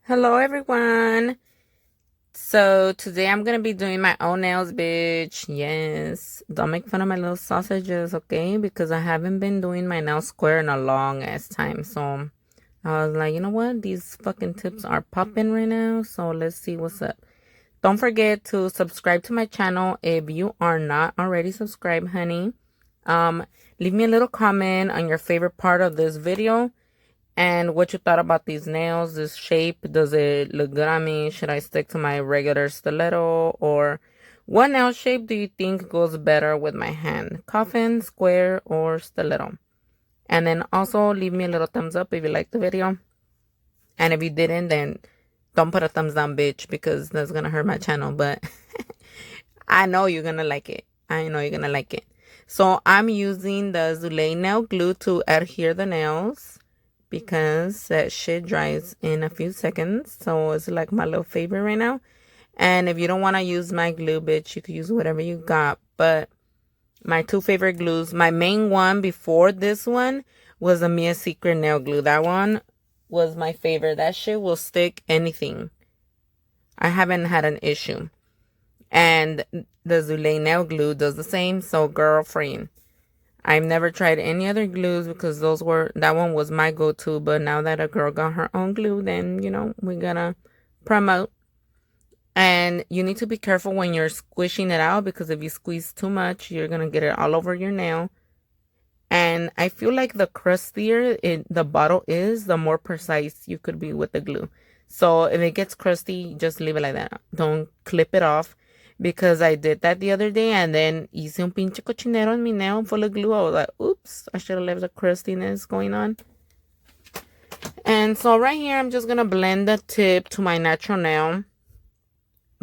Hello everyone. So today I'm gonna be doing my own nails, bitch. Yes. Don't make fun of my little sausages, okay? Because I haven't been doing my nails square in a long ass time. So I was like, you know what? These fucking tips are popping right now. So let's see what's up. Don't forget to subscribe to my channel if you are not already subscribed, honey. Leave me a little comment on your favorite part of this video and what you thought about these nails, this shape. Does it look good on me? Should I stick to my regular stiletto? Or what nail shape do you think goes better with my hand? Coffin, square, or stiletto? And then also leave me a little thumbs up if you liked the video. And if you didn't, then don't put a thumbs down, bitch, because that's gonna hurt my channel. But I know you're gonna like it. I know you're gonna like it. So I'm using the Zulay nail glue to adhere the nails because that shit dries in a few seconds. So it's like my little favorite right now. And if you don't want to use my glue, bitch, you could use whatever you got. But my two favorite glues, my main one before this one was a Mia Secret nail glue. That one was my favorite. That shit will stick anything. I haven't had an issue. And the Zulay nail glue does the same. So girlfriend, I've never tried any other glues because that one was my go-to. But now that a girl got her own glue, then, we gotta promote. And you need to be careful when you're squishing it out because if you squeeze too much, you're gonna get it all over your nail. And I feel like the crustier the bottle is, the more precise you could be with the glue. So if it gets crusty, just leave it like that. Don't clip it off. Because I did that the other day and then hice un pinche cochinero en mi nail full of glue. I was like, oops, I should have left the crustiness going on. And so right here, I'm just going to blend the tip to my natural nail.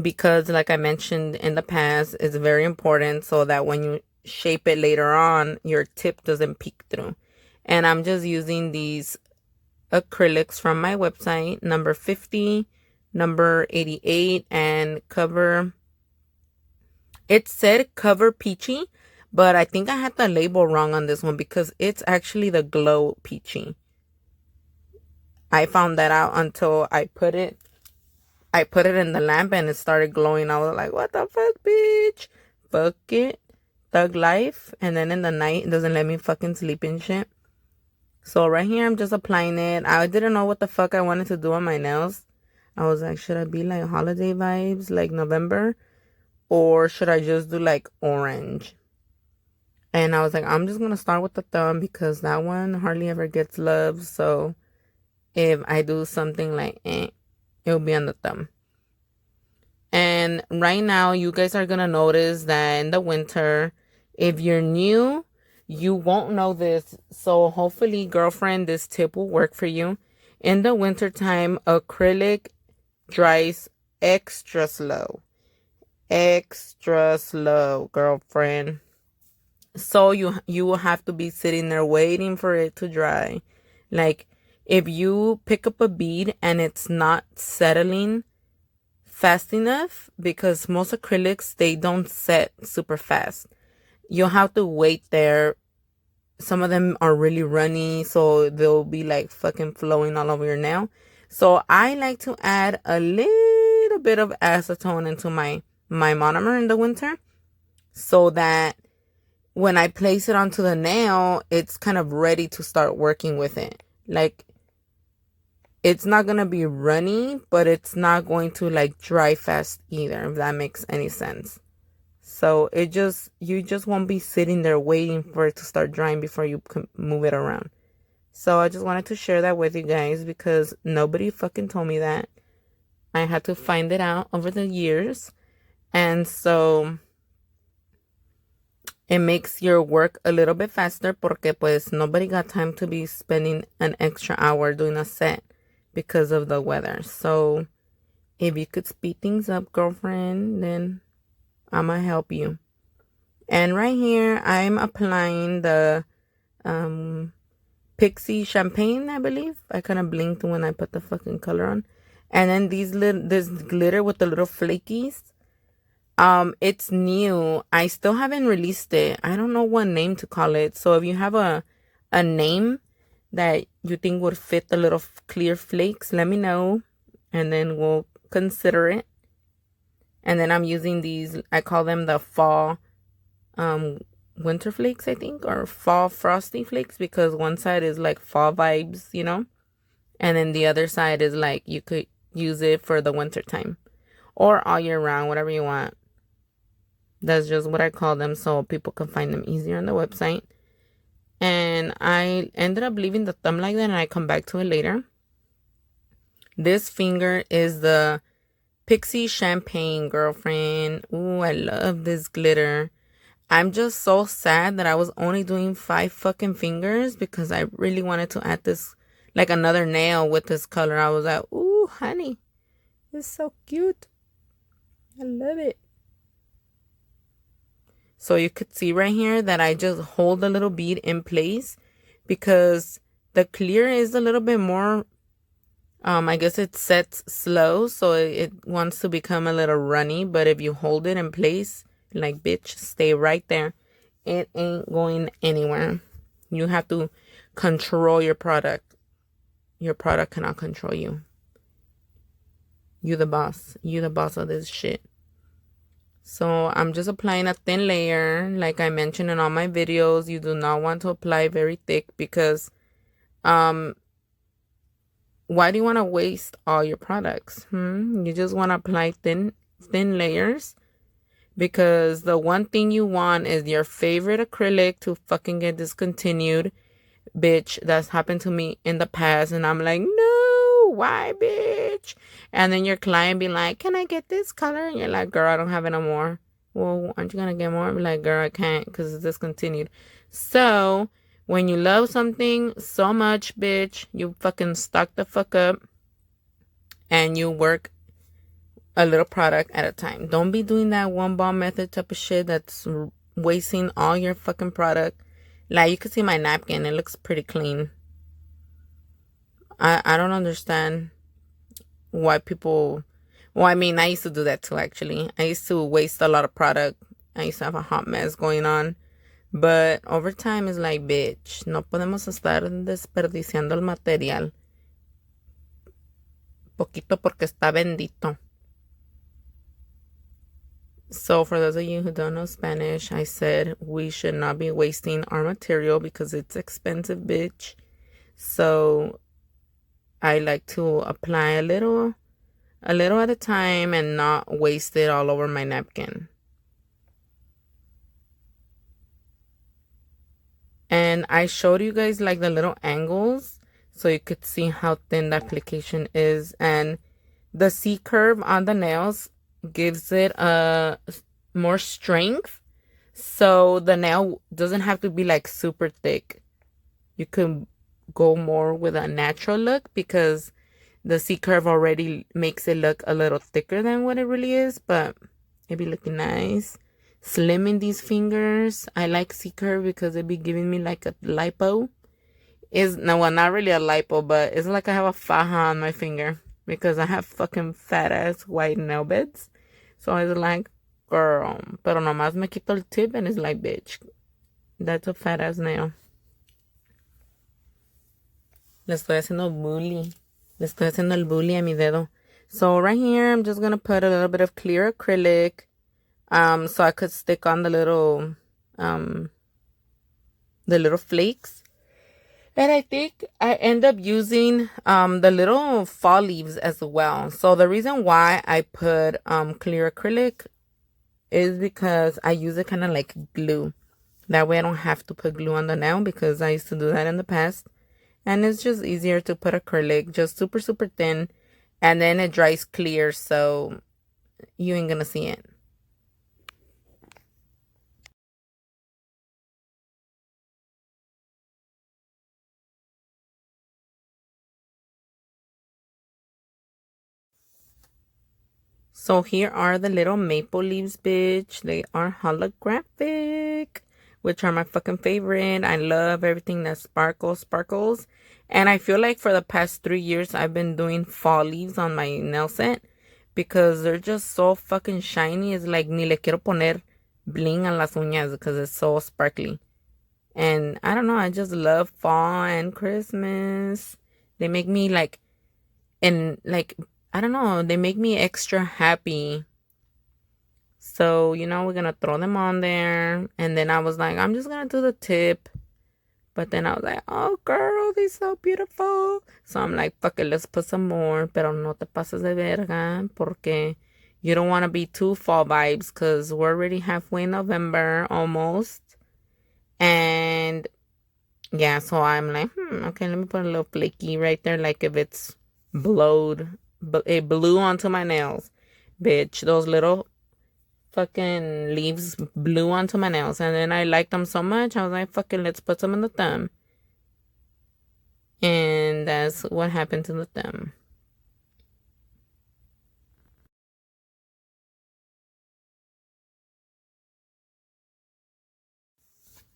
Because like I mentioned in the past, it's very important so that when you shape it later on, your tip doesn't peek through. And I'm just using these acrylics from my website, number 50, number 88, and cover... It said cover peachy, but I think I had the label wrong on this one because it's actually the glow peachy. I found that out until I put it in the lamp and it started glowing. I was like, what the fuck, bitch? Fuck it. Thug life. And then in the night, it doesn't let me fucking sleep and shit. So right here, I'm just applying it. I didn't know what the fuck I wanted to do on my nails. I was like, should I be like holiday vibes, like November? Or should I just do like orange? And I was like, I'm just going to start with the thumb because that one hardly ever gets love. So if I do something like it'll be on the thumb. And right now, you guys are going to notice that in the winter, if you're new, you won't know this. So hopefully, girlfriend, this tip will work for you. In the wintertime, acrylic dries extra slow. Extra slow, girlfriend. So you will have to be sitting there waiting for it to dry. Like if you pick up a bead and it's not settling fast enough, because most acrylics, they don't set super fast. You'll have to wait there. Some of them are really runny, so they'll be like fucking flowing all over your nail. So I like to add a little bit of acetone into my monomer in the winter so that when I place it onto the nail, it's kind of ready to start working with it. Like, it's not going to be runny, but it's not going to like dry fast either, if that makes any sense. So you just won't be sitting there waiting for it to start drying before you can move it around. So I just wanted to share that with you guys because nobody fucking told me that. I had to find it out over the years. And so it makes your work a little bit faster porque pues nobody got time to be spending an extra hour doing a set because of the weather. So if you could speed things up, girlfriend, then I'm gonna help you. And right here, I'm applying the Pixie Champagne, I believe. I kind of blinked when I put the fucking color on. And then this glitter with the little flakies. It's new. I still haven't released it. I don't know what name to call it. So if you have a name that you think would fit the little clear flakes, let me know. and then we'll consider it. And then I'm using these, I call them the fall winter flakes, I think, or fall frosty flakes, because one side is like fall vibes, you know, and then the other side is like you could use it for the winter time or all year round, whatever you want. That's just what I call them so people can find them easier on the website. And I ended up leaving the thumb like that, and I come back to it later. This finger is the Pixie Champagne, girlfriend. Ooh, I love this glitter. I'm just so sad that I was only doing 5 fucking fingers because I really wanted to add this, like another nail with this color. I was like, ooh, honey, it's so cute. I love it. So you could see right here that I just hold the little bead in place because the clear is a little bit more, I guess it sets slow, so it wants to become a little runny. But if you hold it in place, like, bitch, stay right there. It ain't going anywhere. You have to control your product. Your product cannot control you. You the boss. You the boss of this shit. So I'm just applying a thin layer. Like I mentioned in all my videos, you do not want to apply very thick because why do you want to waste all your products? You just want to apply thin layers, because the one thing you want is your favorite acrylic to fucking get discontinued. Bitch, that's happened to me in the past, and I'm like, no, why, bitch? And then your client be like, can I get this color? And you're like, girl, I don't have it no more. Well, aren't you gonna get more? I'm like, girl, I can't because it's discontinued. So when you love something so much, bitch, you fucking stock the fuck up and you work a little product at a time. Don't be doing that one ball method type of shit that's wasting all your fucking product. Like, you can see my napkin. It looks pretty clean. I don't understand why people... Well, I mean, I used to do that too, actually. I used to waste a lot of product. I used to have a hot mess going on. But over time, it's like, bitch, no podemos estar desperdiciando el material. Poquito porque está bendito. So for those of you who don't know Spanish, I said we should not be wasting our material because it's expensive, bitch. So I like to apply a little at a time and not waste it all over my napkin. And I showed you guys like the little angles so you could see how thin the application is. And the C curve on the nails gives it a more strength, so the nail doesn't have to be like super thick. You can go more with a natural look because the C curve already makes it look a little thicker than what it really is, but it be looking nice. Slimming these fingers. I like C curve because it be giving me like a lipo. No, well, not really a lipo, but it's like I have a faja on my finger because I have fucking fat ass white nail beds. So I was like, girl, pero nomás me quito el tip and it's like, bitch, that's a fat ass nail. Le estoy haciendo bully. Le estoy haciendo el bully a mi dedo. So right here, I'm just going to put a little bit of clear acrylic. So I could stick on the little flakes. And I think I end up using the little fall leaves as well. So the reason why I put clear acrylic is because I use it kind of like glue. That way I don't have to put glue on the nail because I used to do that in the past. And it's just easier to put acrylic, just super, super thin. And then it dries clear, so you ain't gonna see it. So here are the little maple leaves, bitch. They are holographic, which are my fucking favorite. I love everything that sparkles. And I feel like for the past 3 years, I've been doing fall leaves on my nail set because they're just so fucking shiny. It's like ni le quiero poner bling a las uñas because it's so sparkly. And I don't know, I just love fall and Christmas. They make me like I don't know, they make me extra happy. So, we're gonna throw them on there. And then I was like, I'm just gonna do the tip. But then I was like, oh, girl, they're so beautiful. So I'm like, fuck it, let's put some more. Pero no te pases de verga. Porque you don't want to be too fall vibes. Because we're already halfway in November, almost. And yeah, so I'm like, okay, let me put a little flaky right there. Like if it's blowed. But it blew onto my nails. Bitch, those little fucking leaves blew onto my nails. And then I liked them so much, I was like, fuck it, let's put some in the thumb. And that's what happened to the thumb.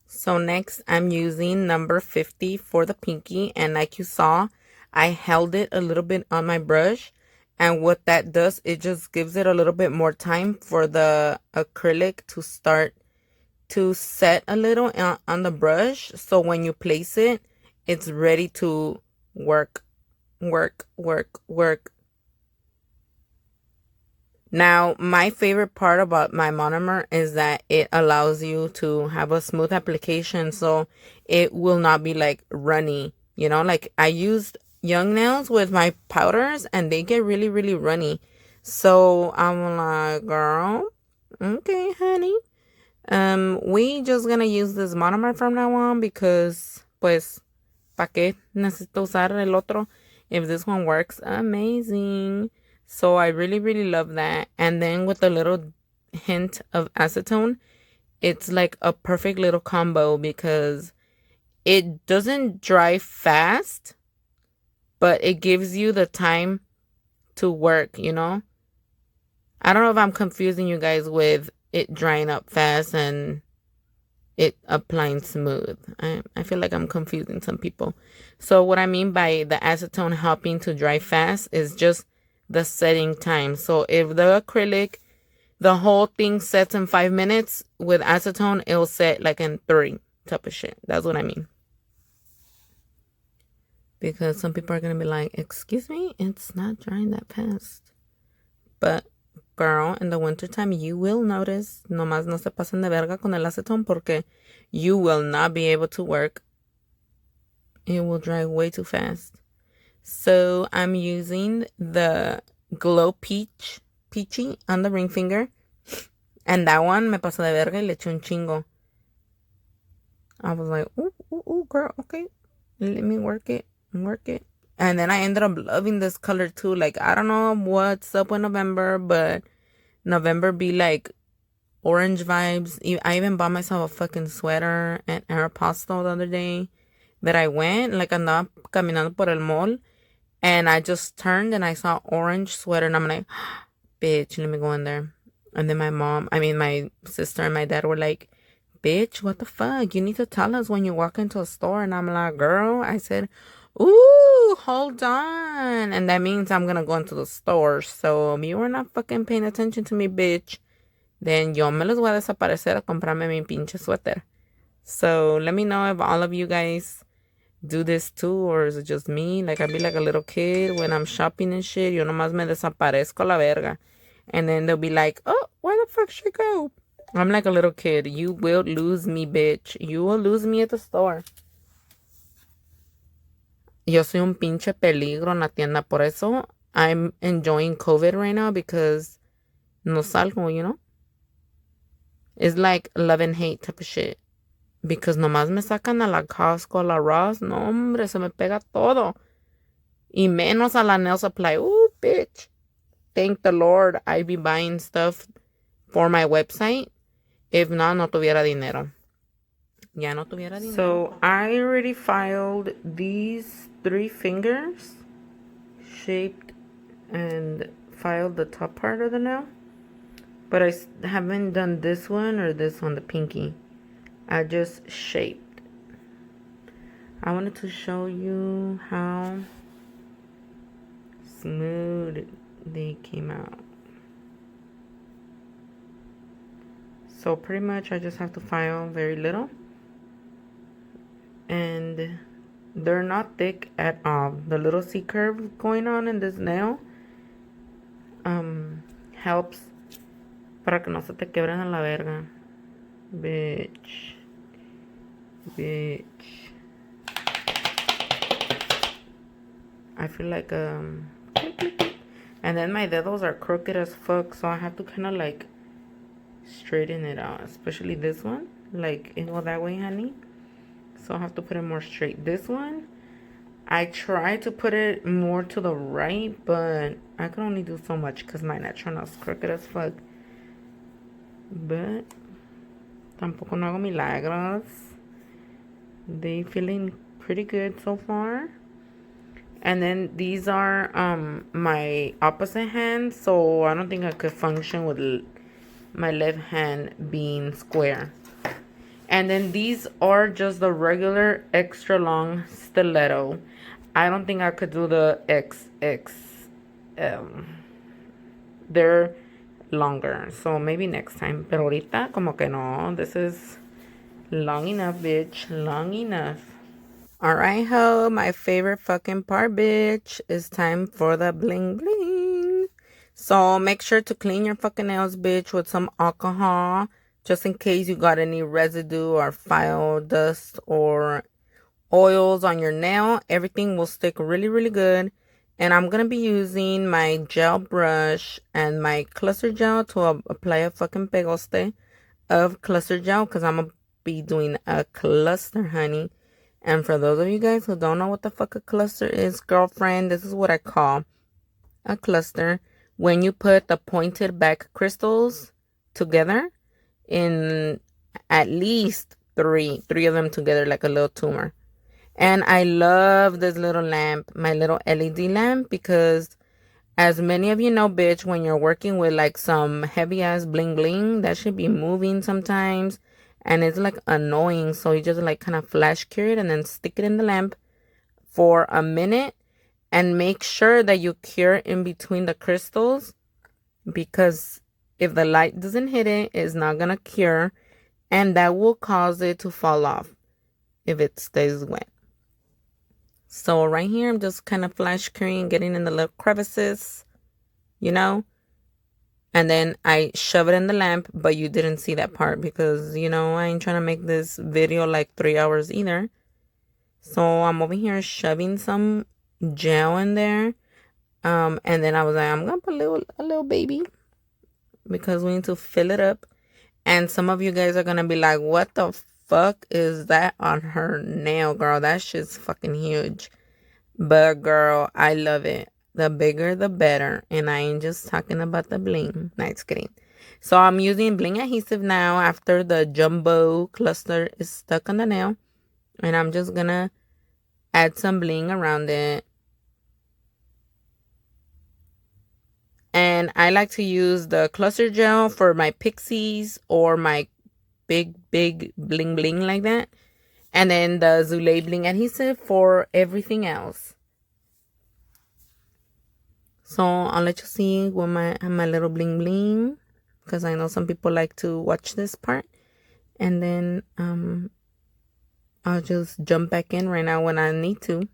So next, I'm using number 50 for the pinky. And like you saw, I held it a little bit on my brush. And what that does, it just gives it a little bit more time for the acrylic to start to set a little on the brush. So when you place it, it's ready to work, work, work, work. Now, my favorite part about my monomer is that it allows you to have a smooth application, so it will not be like runny. Like I used Young Nails with my powders and they get really, really runny. So I'm like, girl, okay, honey. We just gonna use this monomer from now on because, pues, ¿pa qué necesito usar el otro if this one works amazing? So I really, really love that. And then with a little hint of acetone, it's like a perfect little combo because it doesn't dry fast, but it gives you the time to work, I don't know if I'm confusing you guys with it drying up fast and it applying smooth. I feel like I'm confusing some people. So what I mean by the acetone helping to dry fast is just the setting time. So if the acrylic, the whole thing sets in 5 minutes, with acetone, it'll set like in 3 type of shit. That's what I mean. Because some people are going to be like, excuse me, it's not drying that fast. But girl, in the wintertime, you will notice, nomás no se pasen de verga con el acetone porque you will not be able to work. It will dry way too fast. So I'm using the Glow Peachy on the ring finger. And that one me pasó de verga y le eché un chingo. I was like, ooh, girl, okay. Let me work it. And then I ended up loving this color too. Like, I don't know what's up with November, but November be like orange vibes. I even bought myself a fucking sweater at Aeropostale the other day that I went. Like, andaba caminando por el mall. And I just turned and I saw orange sweater. And I'm like, bitch, let me go in there. And then my sister and my dad were like, bitch, what the fuck? You need to tell us when you walk into a store. And I'm like, girl, I said, ooh, hold on. And that means I'm gonna go into the store. So if you were not fucking paying attention to me, bitch, then yo me los voy a desaparecer a comprarme mi pinche suéter. So let me know if all of you guys do this too, or is it just me? Like, I be like a little kid when I'm shopping and shit. Yo nomás me desaparezco la verga. And then they'll be like, oh, where the fuck she go? I'm like a little kid. You will lose me, bitch. You will lose me at the store. Yo soy un pinche peligro en la tienda. Por eso I'm enjoying COVID right now because no salgo. It's like love and hate type of shit. Because nomás me sacan a la Costco, a la Ross. No, hombre, se me pega todo. Y menos a la nail supply. Ooh, bitch. Thank the Lord I be buying stuff for my website. If not, no tuviera dinero. Ya no tuviera dinero. So I already filed these 3 fingers, shaped and filed the top part of the nail. But I haven't done this one or this one, the pinky. I just shaped. I wanted to show you how smooth they came out. So pretty much I just have to file very little. And they're not thick at all. The little C curve going on in this nail helps para que no se te quebren a la verga. Bitch. Bitch. I feel like, and then my dedos are crooked as fuck, so I have to kind of like straighten it out, especially this one. Like, it go that way, honey. So I have to put it more straight. This one, I try to put it more to the right, but I can only do so much because my natural is crooked as fuck. But tampoco no hago milagros. They feeling pretty good so far. And then these are my opposite hand, so I don't think I could function with my left hand being square. And then these are just the regular extra long stiletto. I don't think I could do the XX. They're longer, so maybe next time. Pero ahorita como que no, this is long enough, bitch, long enough. Alright, ho, my favorite fucking part, bitch. It's time for the bling bling. So make sure to clean your fucking nails, bitch, with some alcohol. Just in case you got any residue or file dust or oils on your nail. Everything will stick really, really good. And I'm going to be using my gel brush and my cluster gel to apply a fucking pegoste of cluster gel. Because I'm going to be doing a cluster, honey. And for those of you guys who don't know what the fuck a cluster is, girlfriend, this is what I call a cluster. When you put the pointed back crystals together in at least three of them together like a little tumor. And I love this little lamp, my little LED lamp, because as many of you know, bitch, when you're working with like some heavy ass bling bling, that should be moving sometimes. And it's like annoying. So you just like kind of flash cure it and then stick it in the lamp for a minute. And make sure that you cure in between the crystals. Because if the light doesn't hit it, it's not going to cure. And that will cause it to fall off if it stays wet. So right here, I'm just kind of flash curing, getting in the little crevices, you know. And then I shove it in the lamp, but you didn't see that part because, you know, I ain't trying to make this video like 3 hours either. So I'm over here shoving some gel in there. And then I was like, I'm going to put a little baby because we need to fill it up. And some of you guys are going to be like, what the fuck is that on her nail, girl? That shit's fucking huge. But girl, I love it. The bigger, the better. And I ain't just talking about the bling. No, it's kidding. So I'm using bling adhesive now after the jumbo cluster is stuck on the nail. And I'm just going to add some bling around it. And I like to use the cluster gel for my pixies or my big bling bling like that. And then the Zulay bling adhesive for everything else. So I'll let you see with my little bling bling. Because I know some people like to watch this part. And then I'll just jump back in right now when I need to.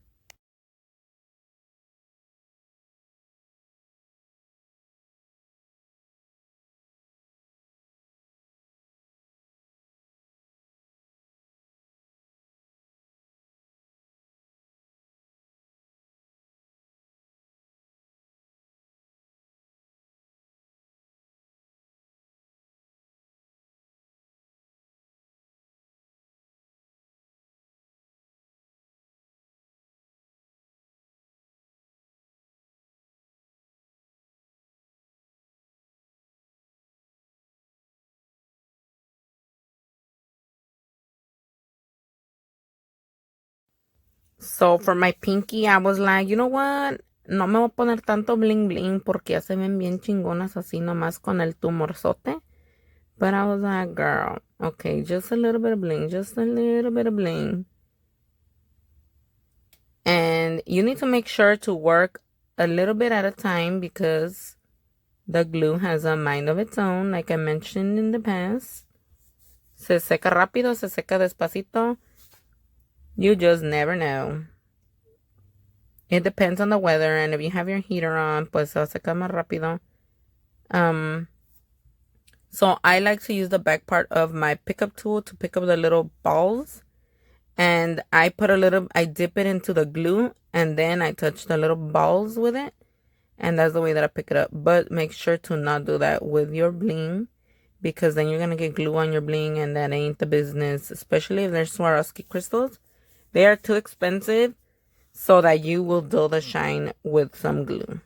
So for my pinky, I was like, you know what? No me voy a poner tanto bling bling porque ya se ven bien chingonas así nomás con el tumorzote. But I was like, girl, okay, just a little bit of bling, just a little bit of bling. And you need to make sure to work a little bit at a time because the glue has a mind of its own, like I mentioned in the past. Se seca rápido, se seca despacito. You just never know. It depends on the weather, and if you have your heater on, pues se va a secar más rápido. So I like to use the back part of my pickup tool to pick up the little balls. And I dip it into the glue, and then I touch the little balls with it. And that's the way that I pick it up. But make sure to not do that with your bling, because then you're going to get glue on your bling, and that ain't the business. Especially if they're Swarovski crystals. They are too expensive so that you will dull the shine with some glue.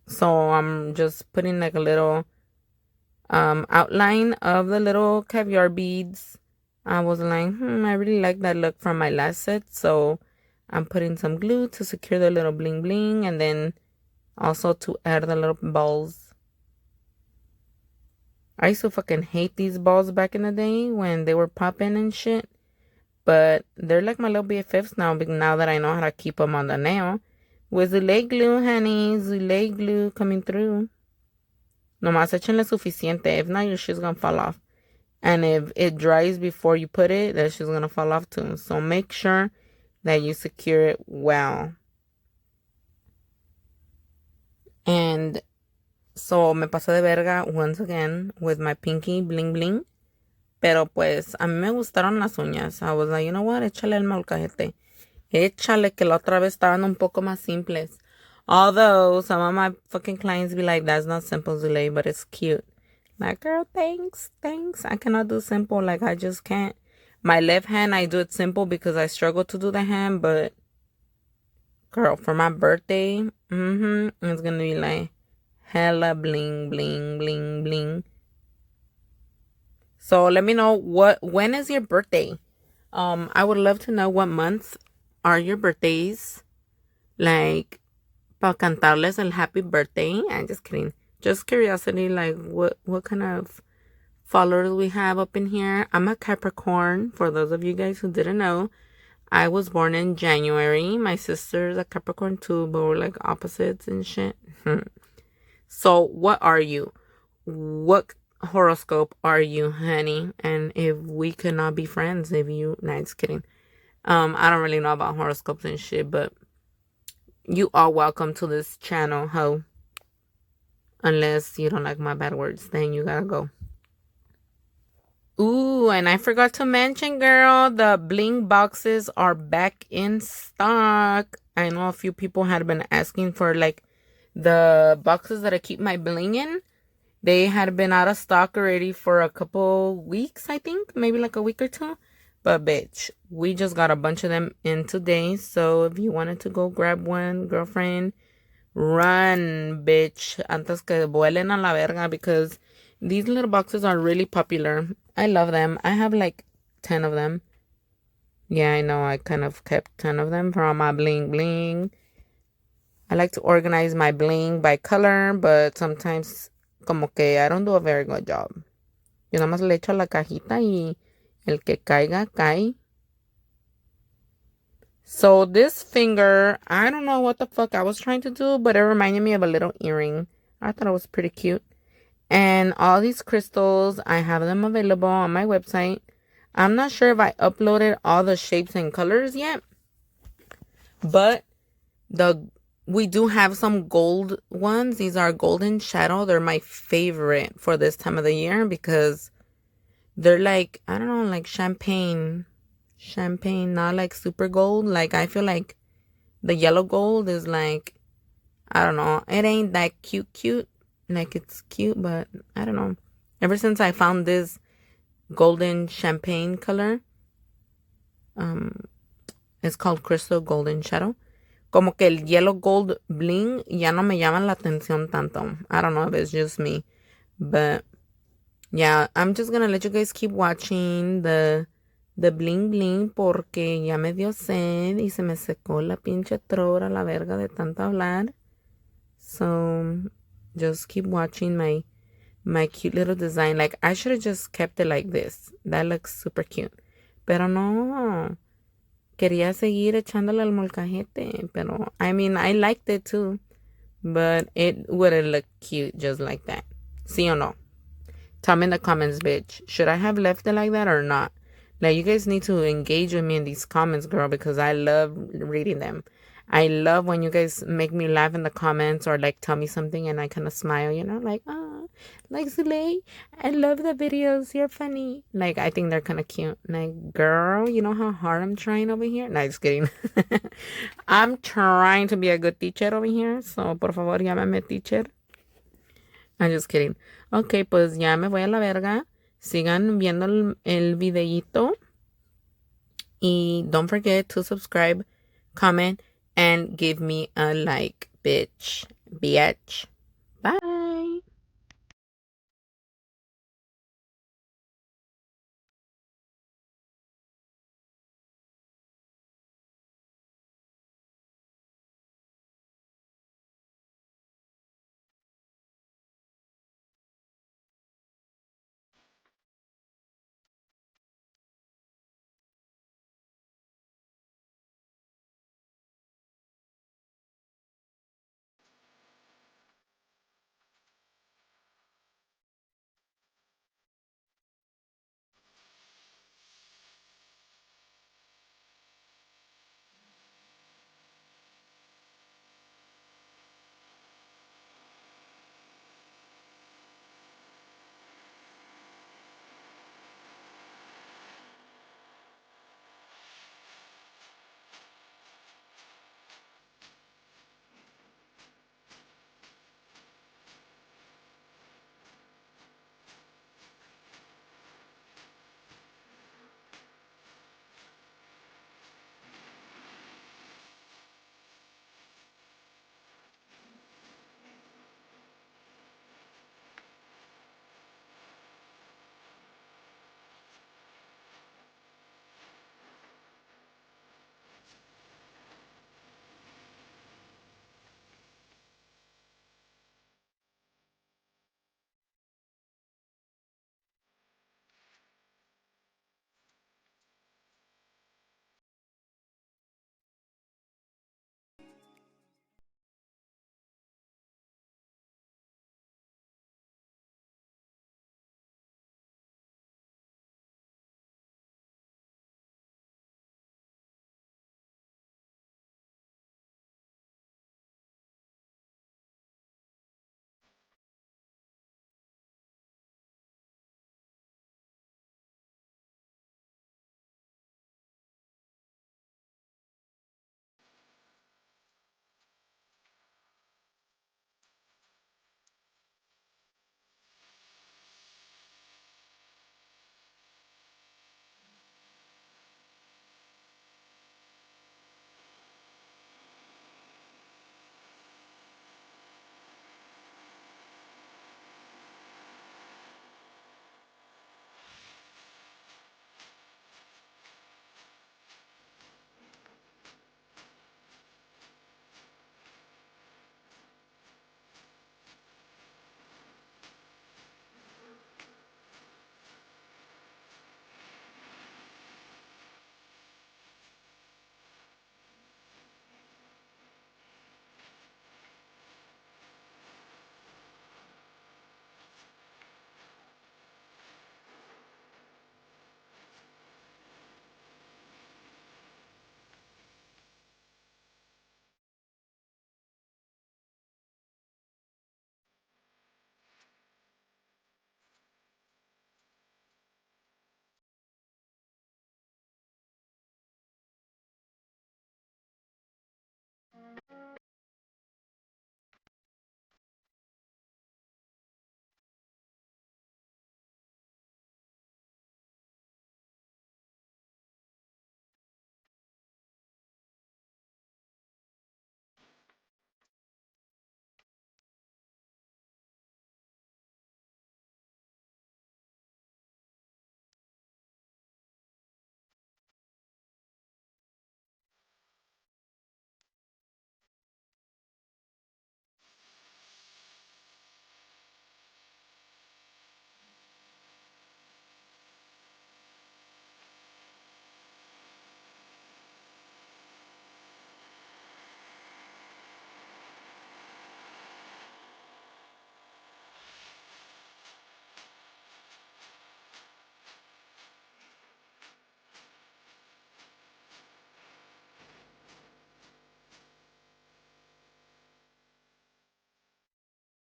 So I'm just putting like a little outline of the little caviar beads. I was like, I really like that look from my last set. So I'm putting some glue to secure the little bling bling, and then also to add the little balls. I used to fucking hate these balls back in the day when they were popping and shit. But they're like my little BFFs now that I know how to keep them on the nail. With Zulay glue, honey. Zulay glue coming through. Nomás échenle suficiente. If not, your shit's gonna fall off. And if it dries before you put it, that shit's gonna fall off too. So make sure that you secure it well. And so me pasé de verga once again with my pinky bling bling. Pero pues a mí me gustaron las uñas. I was like, you know what? Échale el molcajete. Échale, que la otra vez estaban un poco más simples. Although some of my fucking clients be like, that's not simple, Zulay, but it's cute. Like, girl, thanks. I cannot do simple. Like, I just can't. My left hand, I do it simple because I struggle to do the hand. But, girl, for my birthday, it's going to be like hella bling, bling, bling, bling. So let me know when is your birthday? I would love to know what month are your birthdays. Like, para cantarles el happy birthday. I'm just kidding. Just curiosity, like what kind of followers we have up in here. I'm a Capricorn, for those of you guys who didn't know. I was born in January. My sister's a Capricorn too, but we're like opposites and shit. So what are you? What horoscope are you, honey? And if we could not be friends, nah, just kidding. I don't really know about horoscopes and shit, but you are welcome to this channel, ho. Unless you don't like my bad words, then you gotta go. Ooh, and I forgot to mention, girl, the bling boxes are back in stock. I know a few people had been asking for like the boxes that I keep my bling in. They had been out of stock already for a couple weeks, I think. Maybe like a week or two. But bitch, we just got a bunch of them in today. So if you wanted to go grab one, girlfriend, run, bitch, antes que vuelen a la verga, because these little boxes are really popular. I love them. I have like 10 of them. Yeah, I know. I kind of kept 10 of them from my bling bling. I like to organize my bling by color, but sometimes como que I don't do a very good job. Yo nada más le echo a la cajita y el que caiga, cae. So this finger, I don't know what the fuck I was trying to do, but it reminded me of a little earring. I thought it was pretty cute. And all these crystals, I have them available on my website. I'm not sure if I uploaded all the shapes and colors yet, but we do have some gold ones. These are golden shadow. They're my favorite for this time of the year because they're like, I don't know, like champagne, not like super gold. Like, I feel like the yellow gold is like, I don't know, it ain't that cute. Like, it's cute, but I don't know. Ever since I found this golden champagne color, it's called Crystal Golden Shadow. Como que el yellow gold bling ya no me llama la atención tanto. I don't know if it's just me. But yeah, I'm just gonna let you guys keep watching the bling bling porque ya me dio sed y se me secó la pinche trora, la verga de tanto hablar. So just keep watching my cute little design. Like, I should have just kept it like this. That looks super cute. Pero no. Quería seguir echándole al molcajete. Pero, I mean, I liked it too. But it wouldn't look cute just like that. ¿Sí o no? Tell me in the comments, bitch. Should I have left it like that or not? Like, you guys need to engage with me in these comments, girl, because I love reading them. I love when you guys make me laugh in the comments or like tell me something and I kind of smile, you know, like, oh, like Zulay, I love the videos. You're funny. Like, I think they're kind of cute. Like, girl, you know how hard I'm trying over here? No, just kidding. I'm trying to be a good teacher over here. So, por favor, llámame teacher. I'm just kidding. Ok, pues ya me voy a la verga. Sigan viendo el videíto. Y don't forget to subscribe, comment, and give me a like, bitch. Bitch. Bye.